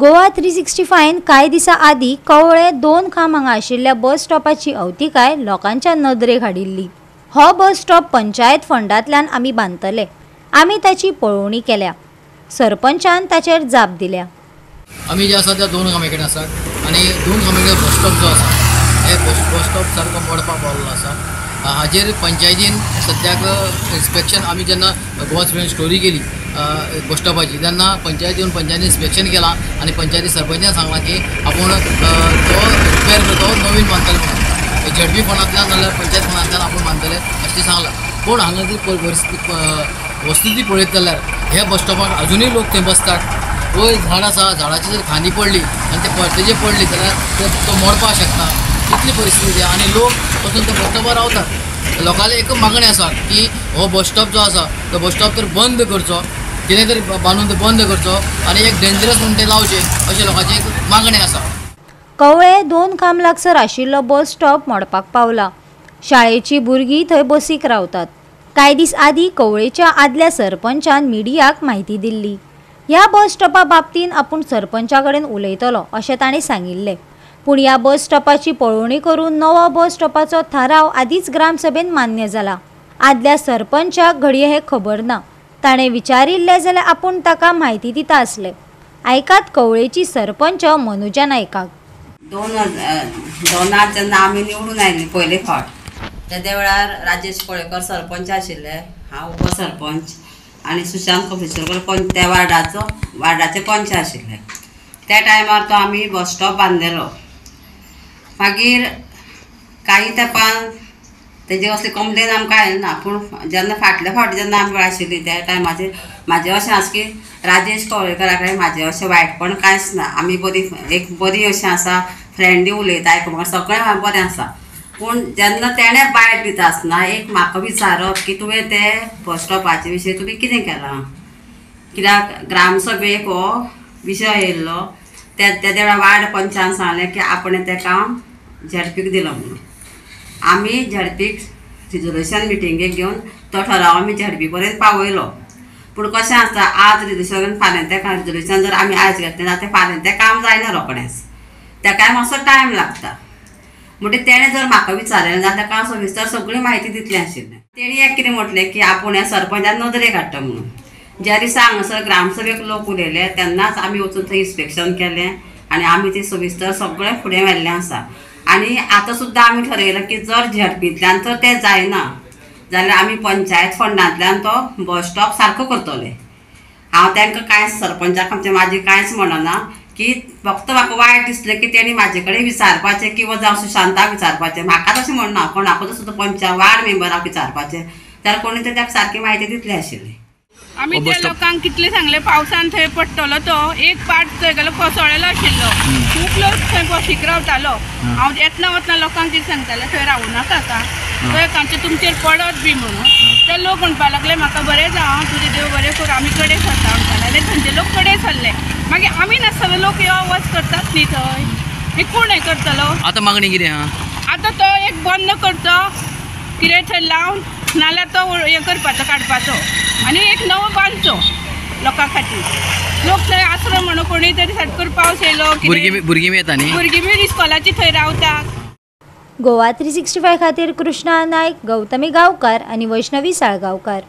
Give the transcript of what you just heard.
गोवा 365 कांय दिसा आदी कवळे 2 खांब हांगा आशिल्ल्या बस स्टॉपाची अवतिकाय लोकांच्या नदरेक हाडिल्ली। हो बस स्टॉप पंचायत फंडांतल्यान आमी बांदतले। आमी ताची पळोवणी केल्या। सरपंचान ताचेर जाप दिल्या। आमी जे आसा त्या 2 खांबे आसात आनी 2 खांबे बस स्टॉप जो आसा हे बस स्टॉप सारको मोडपाक पावल्लो आसा। हाजेर पंचायतीन सद्याक इन्स्पेक्शन आमी जेन्ना गोवा स्टोरी केली बस स्टॉपाची तेन्ना पंचायतीन इन्स्पेक्शन केलां आनी पंचायती सरपंचान सांगलां की आपूण तो रिपेर करतो नवीन बांदतले म्हणून झडपी फंडांतल्यान नाल्यार पंचायत फंडांतल्यान आपूण बांदतले अशें सांगलां। पूण हांगा जी वस्तुस्थिती पळयत जाल्यार हे बस स्टॉपार अजुनूय लोक थंय बसतात। वयर झाड आसा, झाडाची जर खांदी पडली आनी ते परतेचे पडली जाल्यार तो मोडपाक शकता इतली परिस्थिती आहे आनी लोक वचून त्या बस स्टॉपार रावतात। लोकांले एक मागणी आसा की हो बस स्टॉप जो आसा तो बस स्टॉप तर बंद करचो, कितें तरी बांदून तो बंद करचो आनी एक डेंजरस म्हणून ते लावचे अशें लोकांची एक मागणी आसा। कवळे 2 खांब लागसर आशिल्लो बस स्टॉप मोडपाक पावला। शाळेची भुरगीं थंय बसीक रावतात। कांय दीस आदी कवळेच्या आदल्या सरपंचान मिडियाक म्हायती दिल्ली। ह्या बस स्टॉपा बाबतीन आपूण सरपंचा कडेन उलयतलो अशें ताणें सांगिल्लें। पूण ह्या बस स्टॉपाची पळोवणी करून नवो बस स्टॉपाचो थाराव आदींच ग्रामसभेन मान्य जाला। आदल्या सरपंचाक घडये हें खबर ना। ताणें विचारिल्लें जाल्यार आपूण ताका म्हायती दिता आसले। आयकात कवळेची सरपंच मनुजा नायकाक। 2000 जेन्ना आमी निवडून आयिल्ली पयले फावट त्या वेळार राजेश कोळेकर सरपंच आशिल्ले, हांव उपसरपंच आनी सुशांत कफेश्वरकर त्या वार्डाचे पंच आशिल्ले। त्या टायमार तो आमी बस स्टॉप बांदलेलो। मागीर काही तेंपान तेजे असले कंप्लेन आमकां आयली ना। पूण जेन्ना फाटल्या फावटी जेन्ना आमी आशिल्ली त्या टायमाचेर म्हाजें अशें आसा की राजेश कवळेकरा कडेन म्हाजें अशें वायटपण कांयच ना। आमी बरी अशें आसा, फ्रेंडली उलयता, आयकपाक सगळें बरें आसा। पूण जेन्ना तेणें बायट दिता आसतना एक म्हाका विचारप की तुवें ते बस स्टॉपाचे विशयी तुवें कितें केलां, कित्याक ग्रामसभेक हो विशय येयल्लो। त्या वेळार वार्ड पंचान सांगलें की आपणें तें काम झडपीक दिलो म्हणून। आमी झडपीक रिजोल्युशन मिटिंगेक घेवन तो ठराव आमी झडपी पर्यंत पावयलो। पूण कशें आसता, आज रिजोल्युशन फाल्यां तें रिजोल्युशन जर आमी आयज घेतलें जाल्यार तें फाल्यां तें काम जायना रोखडेंच, तेकाय मातसो टायम लागता। म्हणटकीर तेणें जर म्हाका विचारलें जाल्यार ताका सविस्तर सगळी म्हायती दितली आशिल्लें। तेणी एक कितें म्हटलें की आपूण ह्या सरपंचान नदरेक हाडटा म्हणून। ज्या दिसा हांगासर ग्रामसभेक लोक उलयले तेन्नाच आमी वचून थंय इन्स्पेक्शन केलें आनी आमी तें सविस्तर सगळें फुडें व्हेल्लें आसा। आनी आतां सुद्दां आमी ठरयलां की जर झडपींतल्यान तर तें जायना जाल्यार आमी पंचायत फंडांतल्यान तो बस स्टॉप सारको करतले। हांव तांकां कांयच सरपंचाक म्हाजें कांयच म्हणना की फक्त म्हाका वायट दिसलें की तेणी म्हाजे कडेन विचारपाचें किंवां जावं सुशांताक विचारपाचें। म्हाका तशें म्हणना, कोणाकूच सुद्दां पंचा वार्ड मेंबराक विचारपाचें, जाल्यार कोणी तरी ताका सारकी म्हायती दितली आशिल्ली। आमी त्या लोकांक कितले सांगले पावसान थंय पडटलो तो एक पार्ट थंय गेलो कोसळ्ळेलो आशिल्लो। खूब लोक थंय बसीक रावतालो। हांव येतना वतना लोकांक कितें सांगतालें थंय रावूं नाका आतां, थंय खंयचे तुमचेर पडत बी म्हणून। ते लोक म्हणपाक लागले म्हाका बरें जावं, तुजें देव बरें करूं, आमी कडेन सरता म्हणटाले आनी थंयचे लोक कडेन सरले। मागीर आमी नासतलो लोक यो वच करतात न्ही थंय, मागीर कोण हें करतलो? आतां मागणी कितें आहा? आतां तो एक बंद करचो, कितें थंय लावन नाल्यार तो हें करपाचो, काडपाचो आनी एक नवो बांदचो लोकां खातीर। लोक थंय आश्रम म्हणून कोणी तरी सारको पावस येयलो, भुरगीं येता न्ही, भुरगीं बी इस्कॉलाची थंय रावतात। गोवा 365 खातीर कृष्णा नायक, गौतमी गांवकार आनी वैष्णवी साळगांवकार।